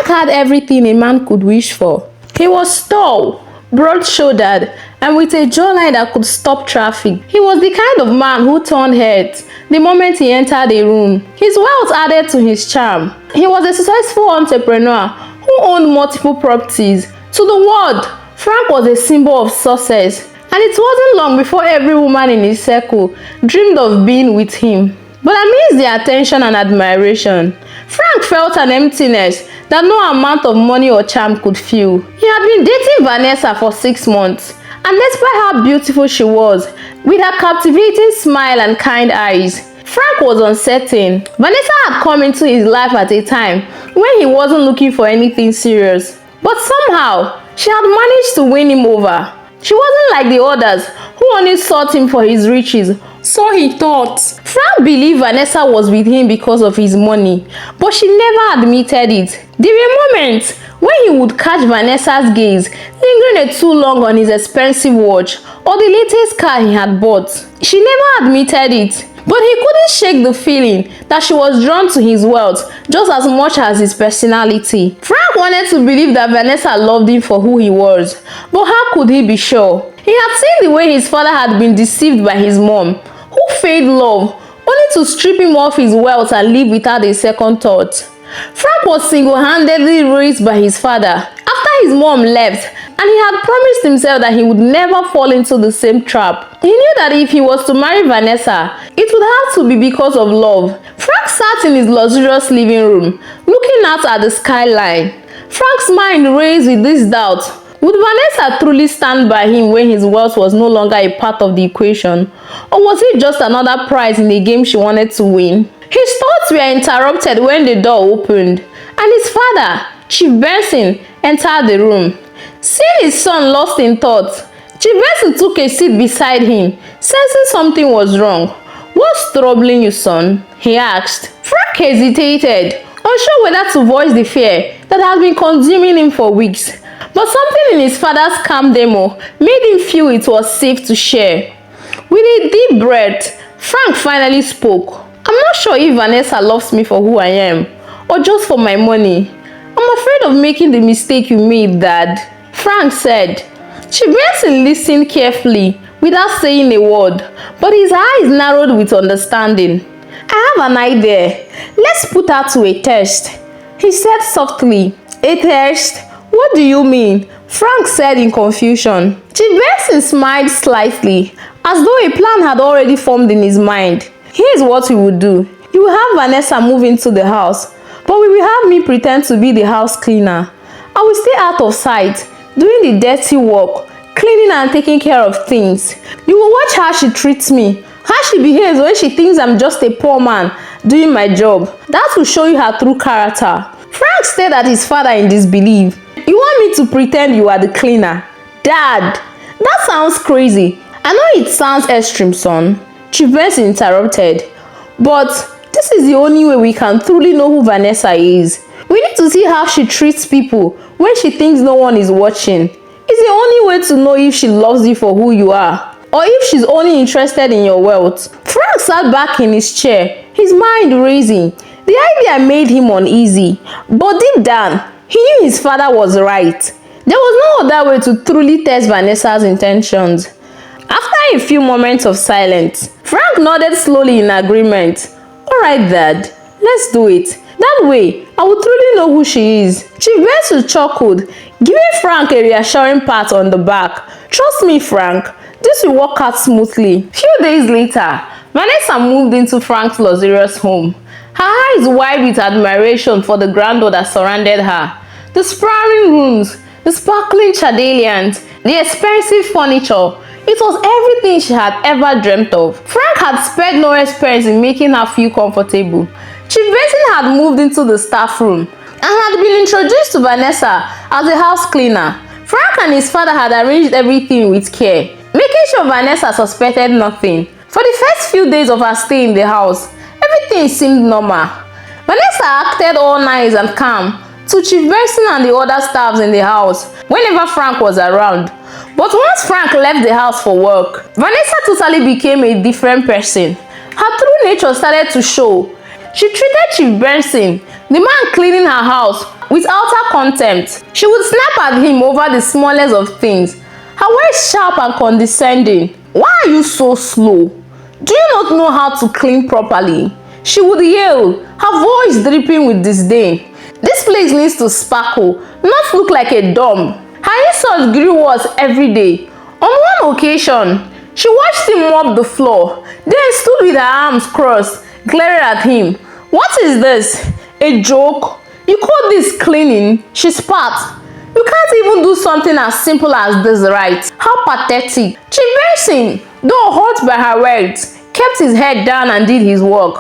Frank had everything a man could wish for. He was tall, broad-shouldered, and with a jawline that could stop traffic. He was the kind of man who turned heads the moment he entered a room. His wealth added to his charm. He was a successful entrepreneur who owned multiple properties. To the world, Frank was a symbol of success, and it wasn't long before every woman in his circle dreamed of being with him. But amidst the attention and admiration, Frank felt an emptiness that no amount of money or charm could fill. He had been dating Vanessa for 6 months, and despite how beautiful she was, with her captivating smile and kind eyes, Frank was uncertain. Vanessa had come into his life at a time when he wasn't looking for anything serious. But somehow, she had managed to win him over. She wasn't like the others who only sought him for his riches. So he thought. Frank believed Vanessa was with him because of his money, but she never admitted it. There were moments when he would catch Vanessa's gaze lingering too long on his expensive watch or the latest car he had bought. She never admitted it, but he couldn't shake the feeling that she was drawn to his wealth just as much as his personality. Frank wanted to believe that Vanessa loved him for who he was, but how could he be sure? He had seen the way his father had been deceived by his mom, who faked love only to strip him of his wealth and live without a second thought. Frank was single-handedly raised by his father after his mom left, and he had promised himself that he would never fall into the same trap. He knew that if he was to marry Vanessa, it would have to be because of love. Frank sat in his luxurious living room, looking out at the skyline. Frank's mind raced with this doubt. Would Vanessa truly stand by him when his wealth was no longer a part of the equation? Or was it just another prize in the game she wanted to win? His thoughts were interrupted when the door opened, and his father, Chief Benson, entered the room. Seeing his son lost in thought, Chief Benson took a seat beside him, sensing something was wrong. "What's troubling you, son?" he asked. Frank hesitated, unsure whether to voice the fear that had been consuming him for weeks. But something in his father's calm demo made him feel it was safe to share. With a deep breath, Frank finally spoke. "I'm not sure if Vanessa loves me for who I am, or just for my money. I'm afraid of making the mistake you made, Dad," Frank said. Chief Benson listened carefully, without saying a word, but his eyes narrowed with understanding. "I have an idea. Let's put her to a test," he said softly. "A test? What do you mean?" Frank said in confusion. Chief Benson smiled slightly, as though a plan had already formed in his mind. "Here's what we will do. You will have Vanessa move into the house, but we will have me pretend to be the house cleaner. I will stay out of sight, doing the dirty work, cleaning and taking care of things. You will watch how she treats me, how she behaves when she thinks I'm just a poor man doing my job. That will show you her true character." Frank stared at his father in disbelief. "You want me to pretend you are the cleaner? Dad, that sounds crazy." "I know it sounds extreme, son," Chief Benson interrupted, "but this is the only way we can truly know who Vanessa is. We need to see how she treats people when she thinks no one is watching. It's the only way to know if she loves you for who you are, or if she's only interested in your wealth." Frank sat back in his chair, his mind racing. The idea made him uneasy, but deep down, he knew his father was right. There was no other way to truly test Vanessa's intentions. After a few moments of silence, Frank nodded slowly in agreement. "All right, Dad, let's do it. That way, I will truly know who she is." Chief Benson chuckled, giving Frank a reassuring pat on the back. "Trust me, Frank, this will work out smoothly." Few days later, Vanessa moved into Frank's luxurious home. Her eyes wide with admiration for the grandeur that surrounded her. The sprawling rooms, the sparkling chandeliers, the expensive furniture. It was everything she had ever dreamt of. Frank had spared no expense in making her feel comfortable. Chief Benson had moved into the staff room and had been introduced to Vanessa as a house cleaner. Frank and his father had arranged everything with care, making sure Vanessa suspected nothing. For the first few days of her stay in the house, everything seemed normal. Vanessa acted all nice and calm to Chief Benson and the other staffs in the house whenever Frank was around. But once Frank left the house for work, Vanessa totally became a different person. Her true nature started to show. She treated Chief Benson, the man cleaning her house, with utter contempt. She would snap at him over the smallest of things. Her voice sharp and condescending. "Why are you so slow? Do you not know how to clean properly?" She would yell, her voice dripping with disdain. This place needs to sparkle, not look like a dump. Her insults grew worse every day. On one occasion, she watched him mop the floor, then stood with her arms crossed, glaring at him. "What is this? A joke? You call this cleaning?" She spat. "You can't even do something as simple as this, right? How pathetic." Chief Benson, though hurt by her words, kept his head down and did his work.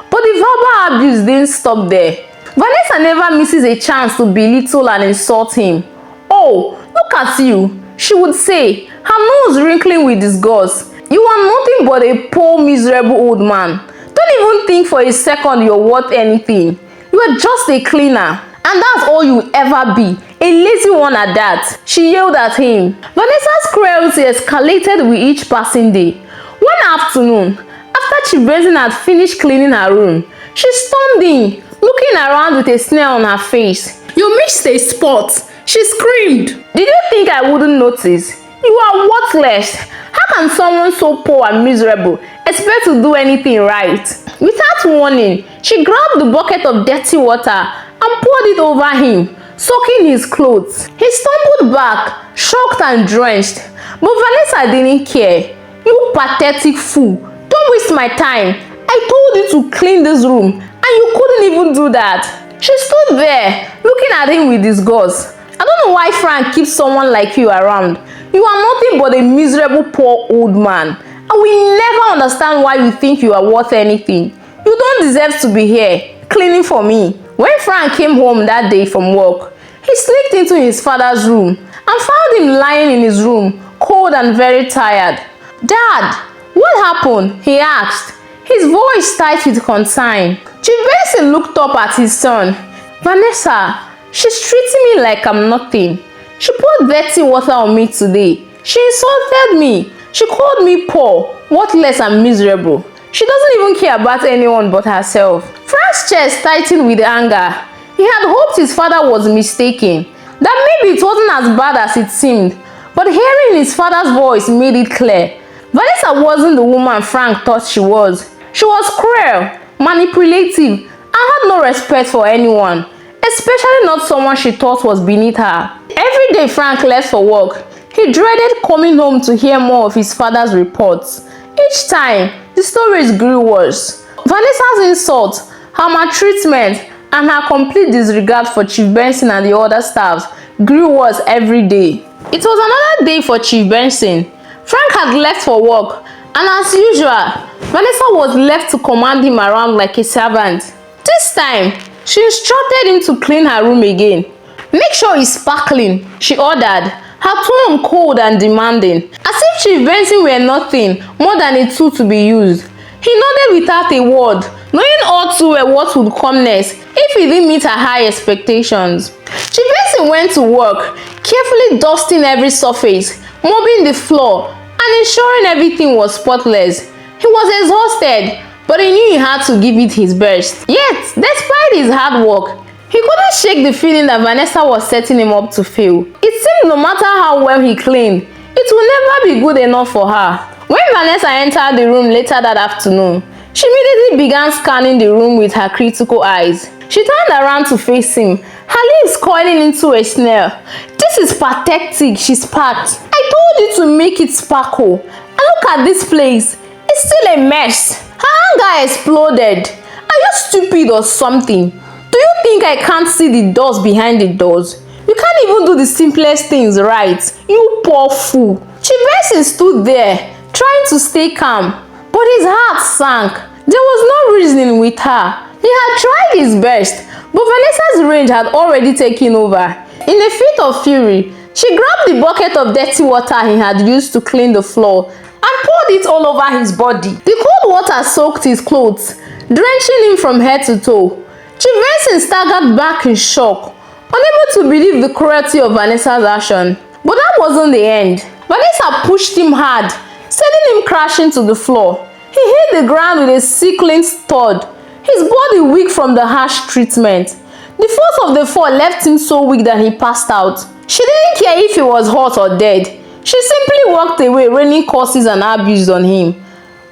But the verbal abuse didn't stop there. Vanessa never misses a chance to belittle and insult him. "Oh, look at you," she would say, her nose wrinkling with disgust. "You are nothing but a poor, miserable old man. Don't even think for a second you're worth anything. You are just a cleaner, and that's all you'll ever be, a lazy one at that," she yelled at him. Vanessa's cruelty escalated with each passing day. One afternoon, after Chief Benson had finished cleaning her room, she stormed in, looking around with a sneer on her face. "You missed a spot," she screamed. "Did you think I wouldn't notice? You are worthless. How can someone so poor and miserable expect to do anything right?" Without warning, she grabbed the bucket of dirty water and poured it over him, soaking his clothes. He stumbled back, shocked and drenched. But Vanessa didn't care. "You pathetic fool. Don't waste my time. I told you to clean this room, and you couldn't even do that." She stood there, looking at him with disgust. "I don't know why Frank keeps someone like you around. You are nothing but a miserable poor old man. And we never understand why you think you are worth anything. You don't deserve to be here, cleaning for me." When Frank came home that day from work, he sneaked into his father's room and found him lying in his room, cold and very tired. "Dad, what happened?" he asked, his voice tight with concern. Chief Benson looked up at his son. "Vanessa, she's treating me like I'm nothing. She poured dirty water on me today. She insulted me. She called me poor, worthless and miserable. She doesn't even care about anyone but herself." Frank's chest tightened with anger. He had hoped his father was mistaken, that maybe it wasn't as bad as it seemed. But hearing his father's voice made it clear. Vanessa wasn't the woman Frank thought she was. She was cruel, manipulative, and had no respect for anyone, especially not someone she thought was beneath her. Every day Frank left for work, he dreaded coming home to hear more of his father's reports. Each time, the stories grew worse. Vanessa's insults, her maltreatment, and her complete disregard for Chief Benson and the other staff grew worse every day. It was another day for Chief Benson. Frank had left for work, and as usual, Vanessa was left to command him around like a servant. This time, she instructed him to clean her room again. "Make sure it's sparkling," she ordered, her tone cold and demanding, as if Chief Benson were nothing more than a tool to be used. He nodded without a word, knowing all too well what would come next if he didn't meet her high expectations. Chief Benson went to work, carefully dusting every surface, mopping the floor, and ensuring everything was spotless. He was exhausted, but he knew he had to give it his best. Yet, despite his hard work, he couldn't shake the feeling that Vanessa was setting him up to fail. It seemed no matter how well he cleaned, it would never be good enough for her. When Vanessa entered the room later that afternoon, she immediately began scanning the room with her critical eyes. She turned around to face him, her lips coiling into a sneer. "This is pathetic," she spat. "I told you to make it sparkle. And look at this place. It's still a mess." Her anger exploded. "Are you stupid or something? Do you think I can't see the doors behind the doors? You can't even do the simplest things right, you poor fool." Chief Benson stood there, trying to stay calm, but his heart sank. There was no reasoning with her. He had tried his best, but Vanessa's rage had already taken over. In a fit of fury, she grabbed the bucket of dirty water he had used to clean the floor and poured it all over his body. The cold water soaked his clothes, drenching him from head to toe. Chief Benson staggered back in shock, unable to believe the cruelty of Vanessa's action. But that wasn't the end. Vanessa pushed him hard, sending him crashing to the floor. He hit the ground with a sickling thud, his body weak from the harsh treatment. The force of the fall left him so weak that he passed out. She didn't care if he was hurt or dead. She simply walked away, raining curses and abuse on him.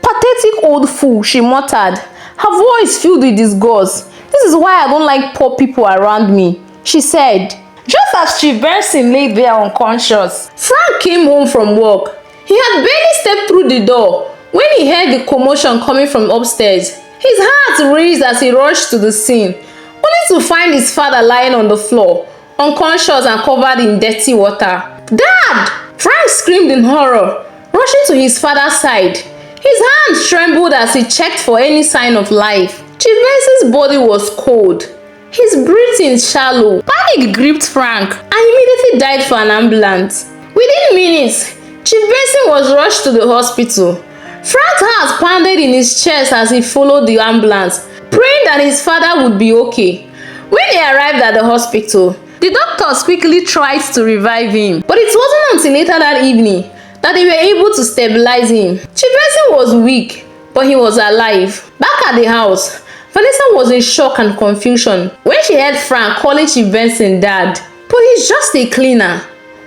Pathetic old fool, she muttered, her voice filled with disgust. This is why I don't like poor people around me, she said. Just as Chief Benson lay there unconscious, Frank came home from work. He had barely stepped through the door when he heard the commotion coming from upstairs. His heart raced as he rushed to the scene, only to find his father lying on the floor, unconscious and covered in dirty water. "Dad!" Frank screamed in horror, rushing to his father's side. His hands trembled as he checked for any sign of life. Chief Benson's body was cold, his breathing shallow. Panic gripped Frank and he immediately died for an ambulance. Within minutes, Chief Benson was rushed to the hospital. Frank's heart pounded in his chest as he followed the ambulance, praying that his father would be okay. When he arrived at the hospital, the doctors quickly tried to revive him, but it wasn't until later that evening that they were able to stabilize him. Chief Benson was weak, but he was alive. Back at the house, Vanessa was in shock and confusion when she heard Frank calling Chief Benson dad. But he's just a cleaner.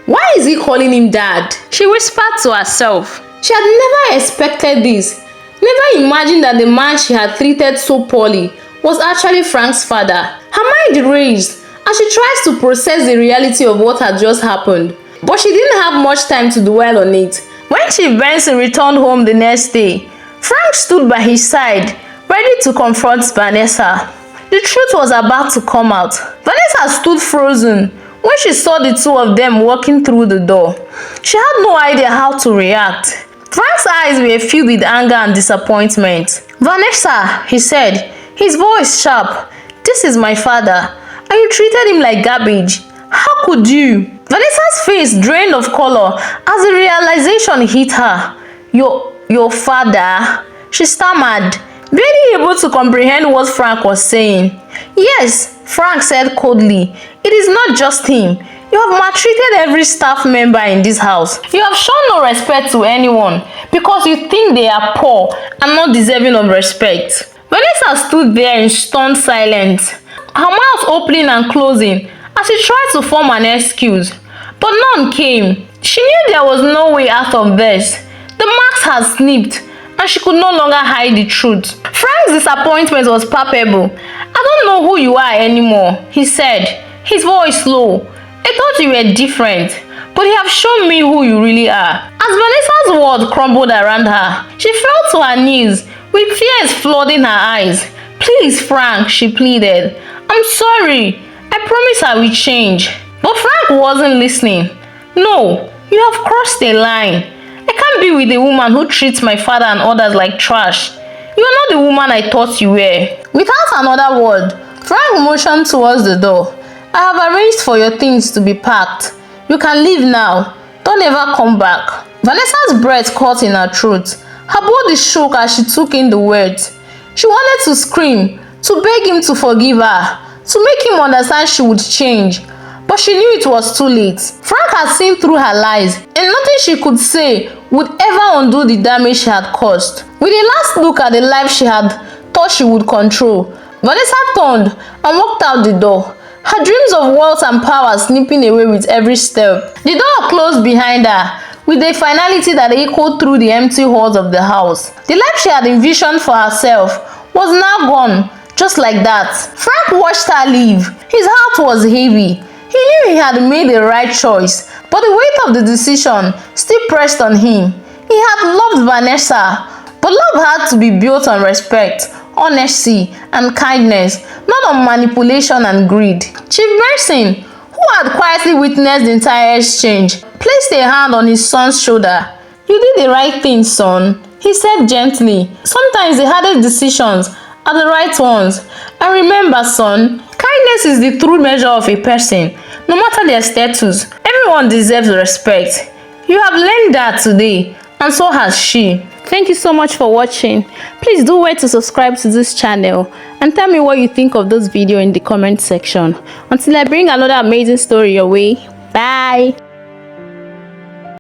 Why is he calling him dad? She whispered to herself. She had never expected this, never imagined that the man she had treated so poorly was actually Frank's father. Her mind raced as she tries to process the reality of what had just happened. But she didn't have much time to dwell on it. When Chief Benson returned home the next day, Frank stood by his side, ready to confront Vanessa. The truth was about to come out. Vanessa stood frozen when she saw the two of them walking through the door. She had no idea how to react. Frank's eyes were filled with anger and disappointment. "Vanessa," he said, his voice sharp, "this is my father, and you treated him like garbage. How could you?" Vanessa's face drained of color as the realization hit her. Your father?" she stammered, barely able to comprehend what Frank was saying. "Yes," Frank said coldly, "it is not just him. You have maltreated every staff member in this house. You have shown no respect to anyone because you think they are poor and not deserving of respect." Vanessa stood there in stunned silence, her mouth opening and closing as she tried to form an excuse, but none came. She knew there was no way out of this. The marks had snipped, and she could no longer hide the truth. Frank's disappointment was palpable. "I don't know who you are anymore," he said, his voice low. "I thought you were different, but you have shown me who you really are." As Vanessa's world crumbled around her, she fell to her knees with tears flooding her eyes. "Please, Frank," she pleaded. "I'm sorry. I promise I will change." But Frank wasn't listening. "No, you have crossed a line. I can't be with a woman who treats my father and others like trash. You are not the woman I thought you were." Without another word, Frank motioned towards the door. "I have arranged for your things to be packed. You can leave now. Don't ever come back." Vanessa's breath caught in her throat. Her body shook as she took in the words. She wanted to scream, to beg him to forgive her, to make him understand she would change. But she knew it was too late. Frank had seen through her lies, and nothing she could say would ever undo the damage she had caused. With a last look at the life she had thought she would control, Vanessa turned and walked out the door, her dreams of wealth and power slipping away with every step. The door closed behind her, with a finality that echoed through the empty halls of the house. The life she had envisioned for herself was now gone, just like that. Frank watched her leave. His heart was heavy. He knew he had made the right choice, but the weight of the decision still pressed on him. He had loved Vanessa, but love had to be built on respect, honesty, and kindness, not on manipulation and greed. Chief Benson, who had quietly witnessed the entire exchange, placed a hand on his son's shoulder. "You did the right thing, son," he said gently. "Sometimes the hardest decisions are the right ones. And remember, son, kindness is the true measure of a person, no matter their status. Everyone deserves respect. You have learned that today, and so has she." Thank you so much for watching. Please do wait to subscribe to this channel and tell me what you think of this video in the comment section. Until I bring another amazing story your way. Bye.